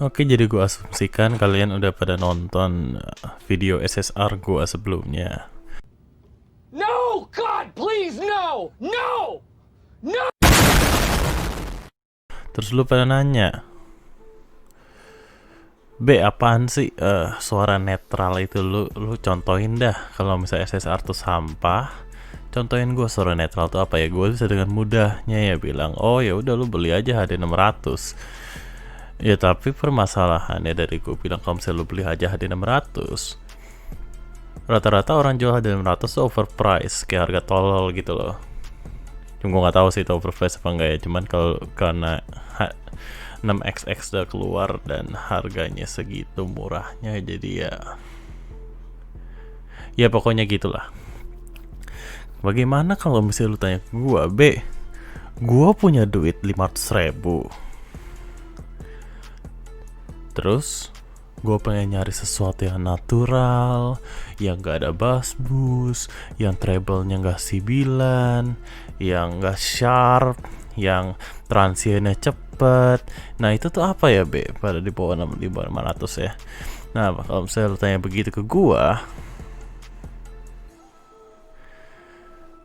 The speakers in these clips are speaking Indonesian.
Oke, jadi gue asumsikan kalian udah pada nonton video SSR gue sebelumnya. No! God, please, no! No! No! Terus lu pada nanya, B, apaan sih suara netral itu? Lu contohin dah. Kalau misalnya SSR tuh sampah, contohin gue suara netral tuh apa ya? Gue bisa dengan mudahnya ya bilang, oh ya udah lu beli aja HD 600. Ya tapi permasalahannya dari gue bilang kalau misalnya lu beli aja HD 600, rata-rata orang jual HD 600 tuh overprice, kayak harga tolol gitu loh. Cuma gue nggak tahu sih itu overprice apa enggak ya. Cuman kalau karena 6XX udah keluar dan harganya segitu murahnya, jadi ya pokoknya gitulah. Bagaimana kalau misalnya lu tanya ke gue, B, gue punya duit 500.000, terus gue pengen nyari sesuatu yang natural, yang gak ada bass boost, yang treble-nya gak sibilan, yang gak sharp, yang transiennya cepet. Nah itu tuh apa ya B? Pada di bawah 500 ya. Nah kalau misalnya lu tanya begitu ke gue,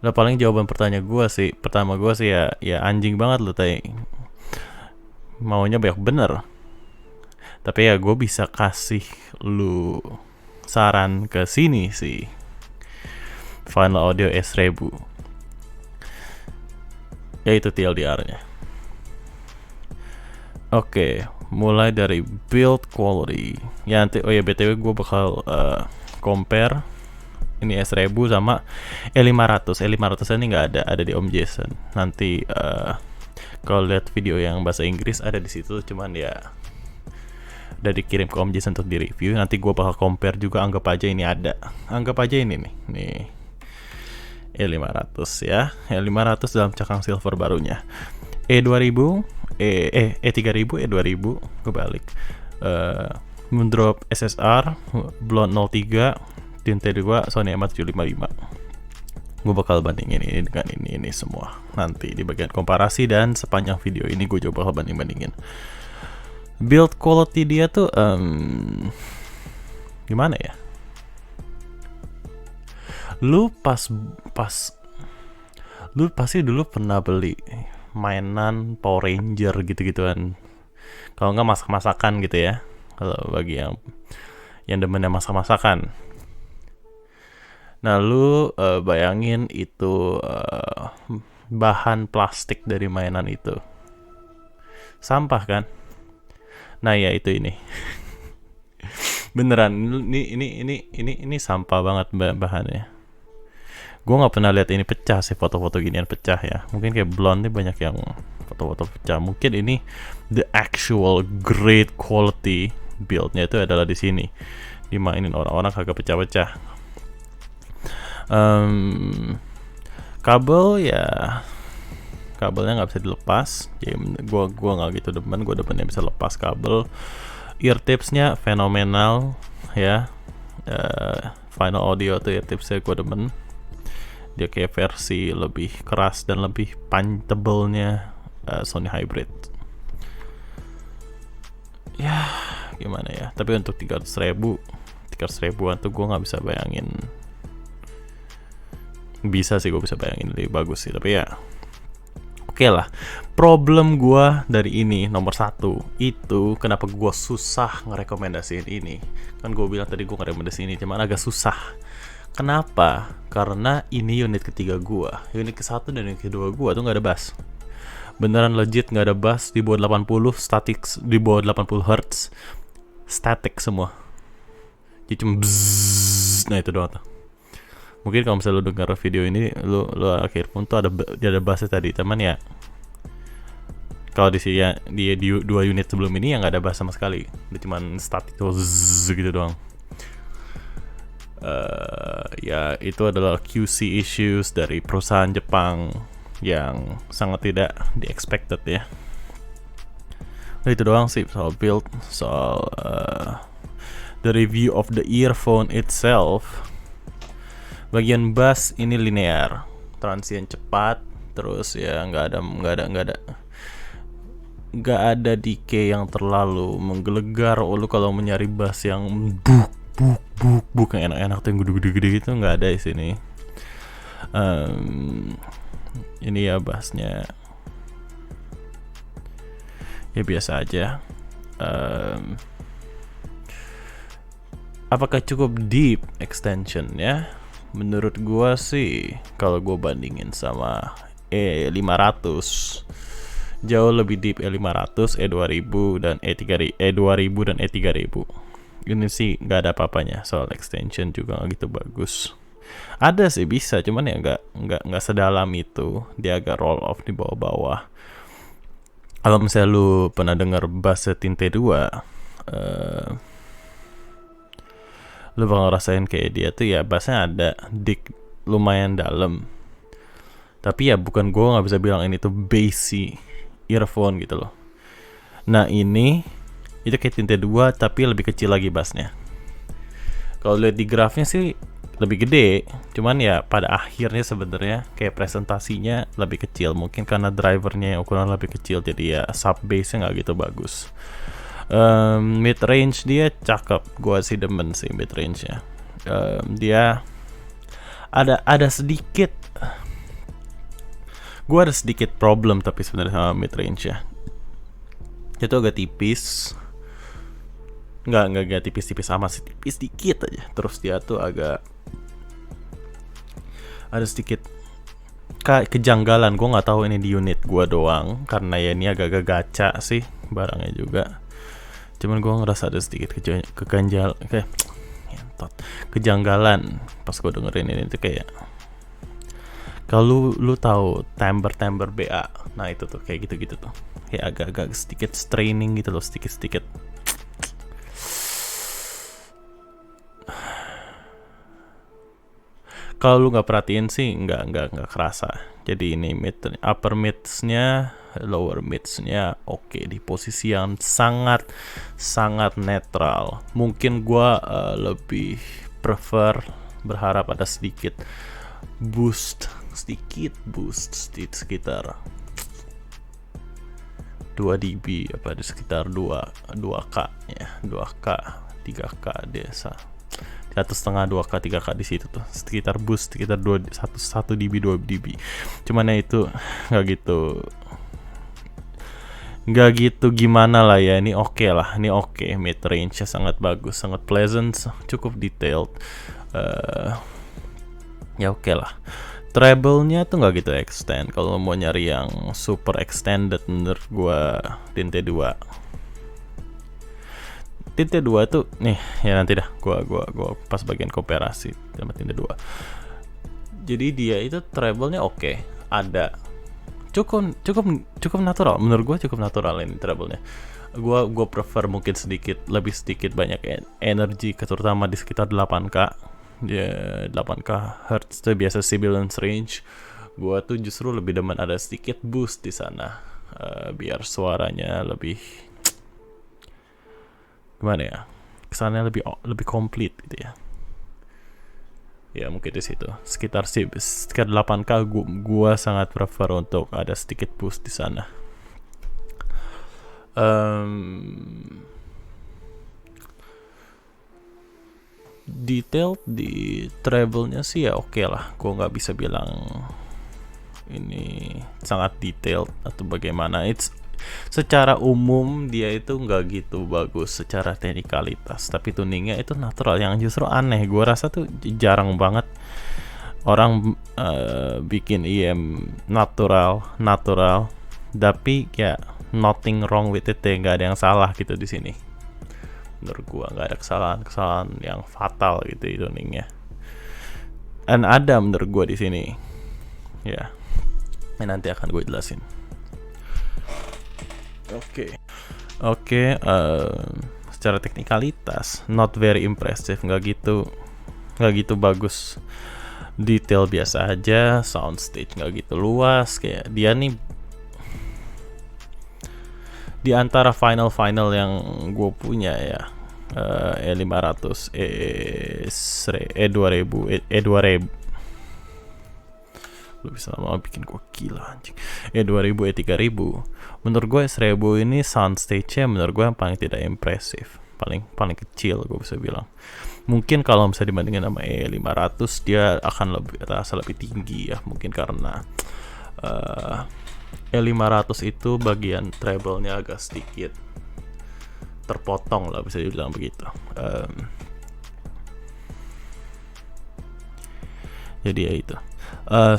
nah paling jawaban pertama gue sih ya anjing banget lu tanya, maunya banyak bener. Tapi ya gue bisa kasih lu saran ke sini sih. Final Audio S1000, yaitu TLDR-nya. Oke, mulai dari build quality. Ya nanti, oh ya BTW gue bakal compare ini S1000 sama E500. E500 ini nggak ada di Om Jason. Nanti kalau lihat video yang bahasa Inggris ada di situ, cuman ya udah dikirim ke Om Jason untuk di review. Nanti gue bakal compare juga, anggap aja ini ada. Anggap aja ini nih E500 ya. E500 dalam cakang silver barunya. E2000, E3000, E2000, kebalik. Mundrop SSR, Blonde 03, Tinte 2, Sony M755. Gue bakal bandingin ini dengan ini semua nanti di bagian komparasi, dan sepanjang video ini gue coba bakal bandingin. Build quality dia tuh gimana ya? Lu pasti dulu pernah beli mainan Power Ranger gitu-gituan. Kalau nggak masak-masakan gitu ya. Kalau bagi yang demennya masak-masakan. Nah, lu bayangin itu bahan plastik dari mainan itu. Sampah kan? Nah, ya itu ini. Beneran ini sampah banget bahannya. Gue nggak pernah lihat ini pecah sih, foto-foto ginian pecah ya. Mungkin kayak Blonde nih banyak yang foto-foto pecah. Mungkin ini the actual great quality buildnya itu adalah di sini. Dimainin orang-orang kagak pecah-pecah. Kabel ya, kabelnya nggak bisa dilepas. Jadi gue nggak gitu demen. Gue demennya bisa lepas kabel. Ear tipsnya fenomenal ya. Final Audio tuh ear tipsnya gue demen. Dia kayak versi lebih keras dan lebih punchable-nya Sony Hybrid. Ya gimana ya, tapi untuk 300.000an tuh gue nggak bisa bayangin. Bisa sih, gue bisa bayangin lebih bagus sih, tapi ya oke lah. Problem gue dari ini nomor satu itu kenapa gue susah ngerekomendasiin ini. Kan gue bilang tadi gue ngerekomendasiin ini, cuman agak susah. Kenapa? Karena ini unit ketiga gua. Unit ke-1 dan unit kedua gua tuh nggak ada bass. Beneran legit nggak ada bass. Di bawah 80, static di bawah 80 Hz, static semua. Jadi cuma bzzz. Nah itu doang tuh. Mungkin kalau misalnya lu dengar video ini, lu akhir pun tuh ada bassnya tadi, teman ya. Kalau di sini ya, di 2 unit sebelum ini yang nggak ada bass sama sekali. Dia cuma static tuh zzz, gitu doang. Ya itu adalah QC issues dari perusahaan Jepang yang sangat tidak di-expected ya. Nah, itu doang sih soal build, soal the review of the earphone itself. Bagian bass ini linear, transient cepat, terus ya nggak nggak ada decay yang terlalu menggelegar. Lu kalau mencari bass yang buk buk buk buk yang enak-enak tuh yang gede-gede gitu nggak ada di sini. Ini ya bassnya ya biasa aja. Apakah cukup deep extension ya? Menurut gua sih kalau gua bandingin sama E500 jauh lebih deep. E500, E2000 dan E2000 dan E3000. Ini sih nggak ada apa-apanya. Soal extension juga nggak gitu bagus. Ada sih bisa, cuman ya nggak sedalam itu. Dia agak roll off di bawah-bawah. Kalau misalnya lu pernah denger bass Tinte 2, lu bakal ngerasain kayak dia tuh ya bassnya ada dik lumayan dalam. Tapi ya bukan, gue nggak bisa bilang ini tuh bassy earphone gitu loh. Nah ini itu kayak Tinte 2 tapi lebih kecil lagi bassnya. Kalau lihat di grafnya sih lebih gede, cuman ya pada akhirnya sebenarnya kayak presentasinya lebih kecil. Mungkin karena drivernya yang ukuran lebih kecil, jadi ya sub bassnya nggak gitu bagus. Mid range dia cakep, gua sih demen sih mid range nya. Dia ada sedikit, gua ada sedikit problem tapi sebenarnya sama mid range ya. Itu agak tipis. Nggak tipis-tipis sama sih, tipis dikit aja. Terus dia tuh agak ada sedikit kejanggalan. Gue nggak tahu ini di unit gue doang, karena ya ini agak-agak gacha sih barangnya juga. Cuman gue ngerasa ada sedikit kejanggalan pas gue dengerin ini tuh kayak, kalau lu tahu timbre BA, nah itu tuh kayak gitu-gitu tuh, kayak agak-agak sedikit straining gitu loh, sedikit-sedikit. Kalau lu nggak perhatiin sih nggak kerasa. Jadi ini upper mids-nya, lower mids-nya oke, di posisi yang sangat netral. Mungkin gua lebih berharap ada sedikit boost di sekitar 2 dB, apa di sekitar 2K ya, 2K 3K desa. 1,5 2K 3K di situ tuh, sekitar boost sekitar 1 dB 2 dB. Cuman ya itu nggak gitu gimana lah ya. Ini oke lah, ini oke. Mid range nya sangat bagus, sangat pleasant, cukup detailed. Ya oke lah. Treble-nya tuh nggak gitu extend. Kalau mau nyari yang super extended, menurut gua Tinte 2 tuh nih ya, nanti dah gua pas bagian komparasi sama Tinte 2. Jadi dia itu treble-nya oke, ada cukup natural. Menurut gua cukup natural ini treble-nya. Gua prefer mungkin lebih sedikit banyak energi, terutama di sekitar 8K. Ya 8K Hz itu biasa sibilance range. Gua tuh justru lebih demen ada sedikit boost di sana, biar suaranya lebih gimana ya, kesannya lebih komplit gitu ya. Ya mungkin di situ sekitar 8K gua sangat prefer untuk ada sedikit boost di sana. Detail di treble-nya sih ya oke lah. Gua nggak bisa bilang ini sangat detailed atau bagaimana. Secara umum dia itu nggak gitu bagus secara teknikalitas, tapi tuningnya itu natural. Yang justru aneh, gue rasa tuh jarang banget orang bikin IM natural, tapi ya nothing wrong with it, nggak ada yang salah gitu di sini. Menurut gue nggak ada kesalahan yang fatal gitu di tuningnya. Dan ada menurut gue di sini, ya. Nanti akan gue jelasin. Oke, secara teknikalitas not very impressive, nggak gitu bagus. Detail biasa aja, soundstage nggak gitu luas. Kayak dia nih di antara final yang gue punya ya, E500, E2000, lu bisa lama bikin gue gila anjing. E2000, E3000 menurut gue S1000 ini soundstage-nya menurut gue yang paling tidak impresif, paling kecil gue bisa bilang. Mungkin kalau misalnya dibandingin sama E500 dia akan rasa lebih tinggi ya, mungkin karena E500 itu bagian treble-nya agak sedikit terpotong lah, bisa dibilang begitu. Jadi ya itu.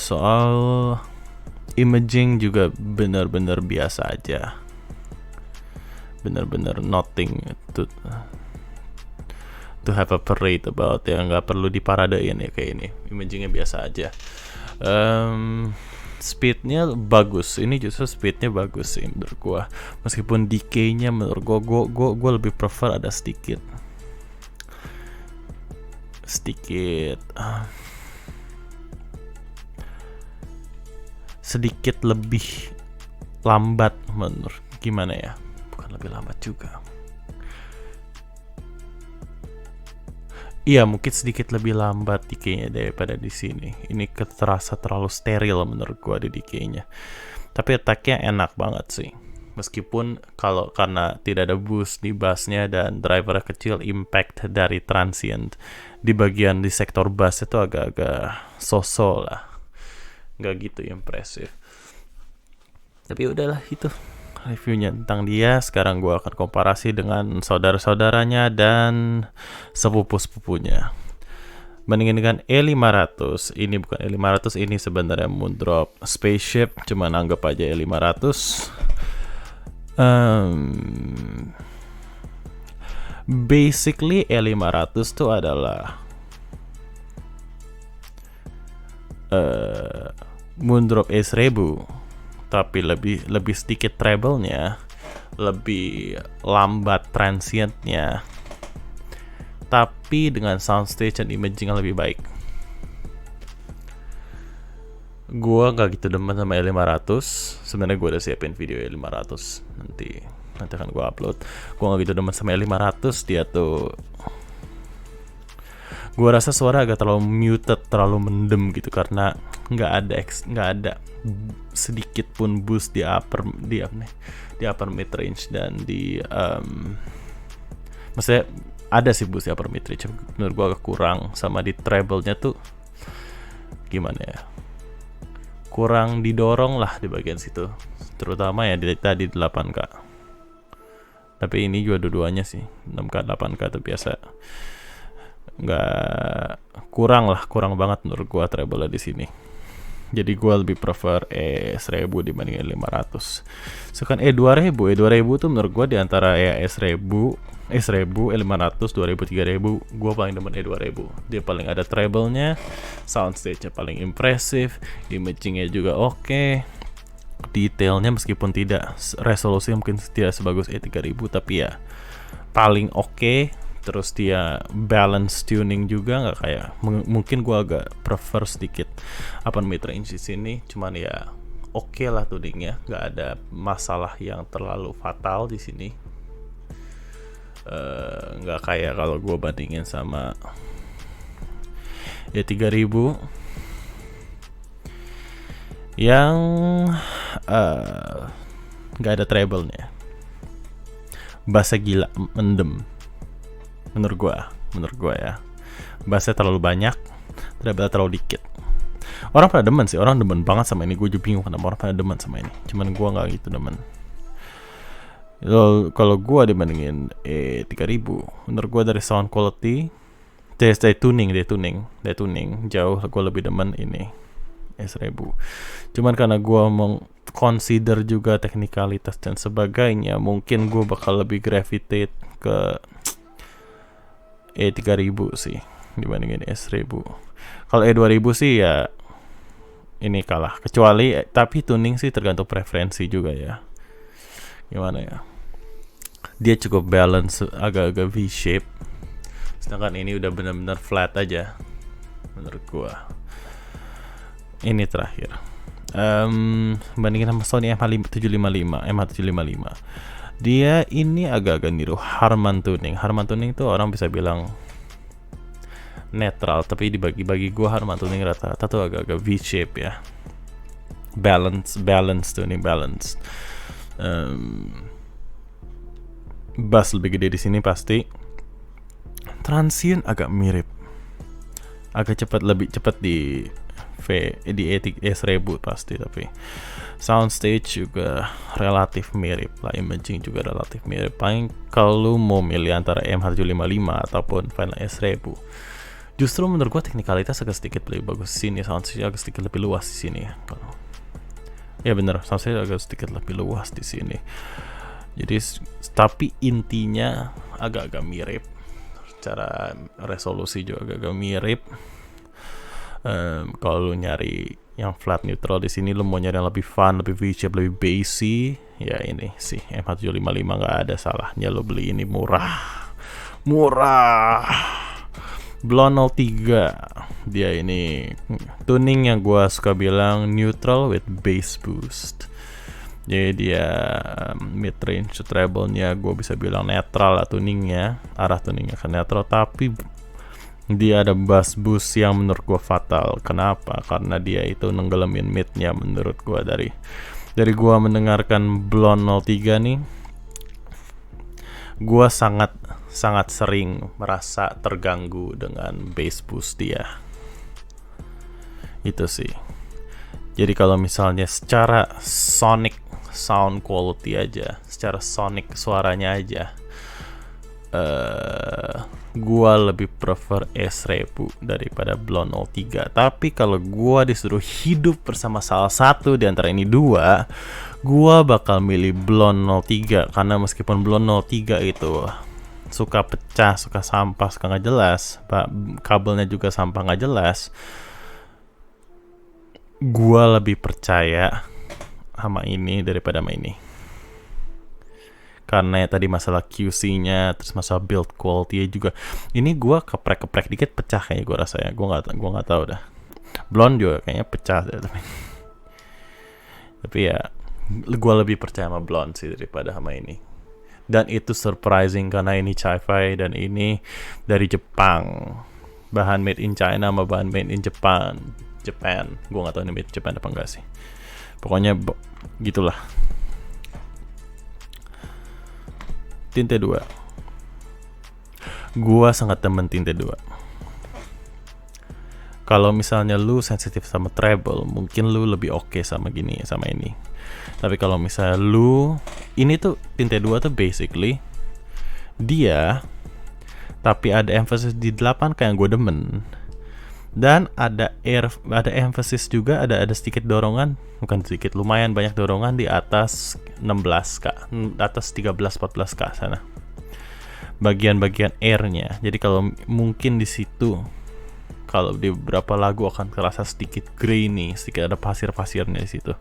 Soal imaging juga benar-benar biasa aja, benar-benar nothing to have a parade about ya, nggak perlu diparadein ya kayak ini. Imagingnya biasa aja. Speednya bagus, ini justru speednya bagus sih menurut gua. Meskipun decay-nya menurut gua lebih prefer ada sedikit lebih lambat menurut, gimana ya, bukan lebih lambat juga, iya mungkin sedikit lebih lambat decay-nya daripada di sini. Ini terasa terlalu steril menurut gua di decay-nya, tapi attack-nya enak banget sih. Meskipun kalau karena tidak ada boost di bassnya dan driver kecil, impact dari transient di bagian di sektor bass itu agak-agak so-so lah, nggak gitu impresif. Tapi udahlah, itu reviewnya tentang dia. Sekarang gue akan komparasi dengan saudara-saudaranya dan sepupu-sepupunya. Bandingin dengan E500, ini bukan E500, ini sebenarnya Moondrop Spaceship, cuman anggap aja E500. Basically E500 tuh adalah Moondrop E1000, tapi lebih sedikit treble-nya, lebih lambat transientnya, tapi dengan soundstage dan imaging yang lebih baik. Gua nggak gitu demen sama E500. Sebenarnya gue udah siapin video E500, nanti akan gue upload. Gua nggak gitu demen sama E500, dia tuh gue rasa suara agak terlalu muted, terlalu mendem gitu, karena nggak ada sedikit pun boost di upper mid range dan di maksudnya ada sih boost di upper mid range, menurut gue agak kurang. Sama di treble-nya tuh gimana ya, kurang didorong lah di bagian situ, terutama ya tadi 8K. Tapi ini juga dua-duanya sih 6K 8K tuh biasa, nggak kurang banget menurut gua treble di sini. Jadi gua lebih prefer E1000 dibanding E500. Sekarang E2000 tuh menurut gua di antara E1000, E500, 2000, 3000, gua paling demen E2000. Dia paling ada treble-nya, soundstage-nya paling impresif, imaging-nya juga oke. Detailnya meskipun tidak resolusi mungkin tidak sebagus E3000, tapi ya paling oke. Terus dia balance tuning juga, nggak kayak mungkin gue agak prefer sedikit upper mid range di sini, cuman ya oke lah tuningnya, nggak ada masalah yang terlalu fatal di sini. Nggak kayak kalau gue bandingin sama ya 3000 yang nggak ada treble-nya, bassnya gila mendem. Menurut gue ya, bassnya terlalu banyak, treble terlalu dikit. Orang pada demen sih, orang demen banget sama ini. Gue juga bingung kenapa orang pada demen sama ini, cuman gue nggak gitu demen. Kalau gue dibandingin E3000, menurut gue dari sound quality, dari tuning jauh gue lebih demen ini E1000. Cuman karena gue mau consider juga teknikalitas dan sebagainya, mungkin gue bakal lebih gravitate ke E3000 sih dibandingin E1000. Kalau E2000 sih ya ini kalah, kecuali tapi tuning sih tergantung preferensi juga ya. Gimana ya? Dia cukup balance, agak-agak V-shape. Sedangkan ini udah benar-benar flat aja menurut gua. Ini terakhir. Bandingin sama Sony MH755. Dia ini agak-agak niru Harman Tuning. Harman Tuning tuh orang bisa bilang netral, tapi dibagi-bagi gue Harman Tuning rata-rata tuh agak-agak V-shape ya. balance tuh nih, balance. Bass lebih gede di sini pasti. Transient agak mirip, agak cepat, lebih cepat di E1000 pasti, tapi soundstage juga relatif mirip lah, imaging juga relatif mirip. Paling kalau mau milih antara MH755 ataupun Final S1000, justru menurut gua teknikalitas agak sedikit lebih bagus di sini, soundstage agak sedikit lebih luas di sini ya. Ya bener, soundstage agak sedikit lebih luas di sini. Jadi tapi intinya agak-agak mirip, secara resolusi juga agak-agak mirip. Kalau lu nyari yang flat neutral di sini, lu mau nyari yang lebih fun, lebih V-shape, lebih bassy, ya ini sih MH755, nggak ada salahnya lo beli ini, murah. Blonde 03, dia ini tuning yang gua suka bilang neutral with bass boost. Jadi dia mid range treble-nya gue bisa bilang netral lah tuningnya, arah tuningnya ke netral, tapi dia ada bass boost yang menurut gue fatal. Kenapa? Karena dia itu nenggelamin mid-nya menurut gue. Dari gue mendengarkan Blonde 03 nih, gue sangat sering merasa terganggu dengan bass boost dia. Itu sih. Jadi kalau misalnya secara sonic sound quality aja, secara sonic suaranya aja, gua lebih prefer S1000 daripada Blonde 03. Tapi kalau gua disuruh hidup bersama salah satu di antara ini dua, gua bakal milih Blonde 03, karena meskipun Blonde 03 itu suka pecah, suka sampah, suka nggak jelas, kabelnya juga sampah nggak jelas, gua lebih percaya sama ini daripada sama ini. Karena ya tadi masalah QC-nya, terus masalah build quality-nya juga. Ini gua keprek dikit pecah kayaknya, gua rasa ya. Gua nggak tahu dah. Blonde juga kayaknya pecah deh, tapi ya gua lebih percaya sama Blonde sih daripada sama ini. Dan itu surprising karena ini Chi-Fi dan ini dari Jepang. Bahan made in China sama bahan made in Japan. Gua nggak tahu ini made in Japan apa enggak sih. Pokoknya gitulah. Tinte 2. Gua sangat demen Tinte 2. Kalau misalnya lu sensitif sama treble, mungkin lu lebih oke sama gini, sama ini. Tapi kalau misalnya lu, ini tuh Tinte 2 tuh basically dia, tapi ada emphasis di 8 kayak yang gue demen. Dan ada emphasis juga, ada sedikit dorongan, bukan sedikit, lumayan banyak dorongan di atas 16K, atas 13-14K sana. Bagian-bagian airnya. Jadi kalau mungkin di situ, kalau di beberapa lagu akan terasa sedikit grainy, sedikit ada pasir-pasirnya di situ.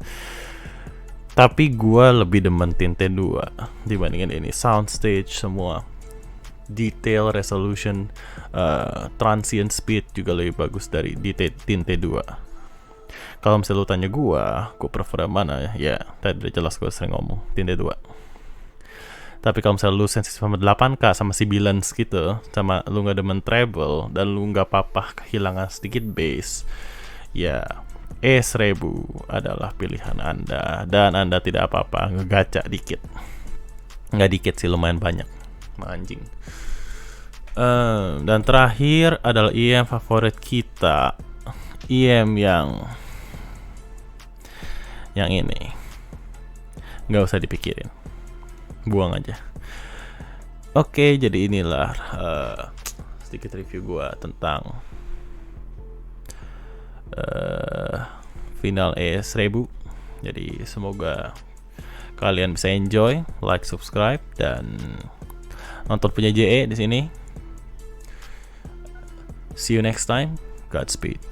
Tapi gua lebih demen Tinte 2 dibandingin ini. Soundstage semua, detail, resolution, transient speed juga lebih bagus dari Tinte 2. Kalau misalnya lu tanya gua prefer mana ya, tadi udah jelas gua sering ngomong Tinte 2. Tapi kalau misalnya lu sensitif sama 8K, sama sibilance gitu, sama lu nggak demen treble, dan lu nggak apa-apa kehilangan sedikit bass, ya E1000 adalah pilihan Anda. Dan Anda tidak apa-apa ngegaca dikit. Nggak dikit sih, lumayan banyak. Anjing. Dan terakhir adalah IM favorit kita, IM yang ini nggak usah dipikirin, buang aja. Oke, jadi inilah sedikit review gua tentang Final E1000. Jadi semoga kalian bisa enjoy, like, subscribe, dan nonton punya JE di sini. See you next time. Godspeed.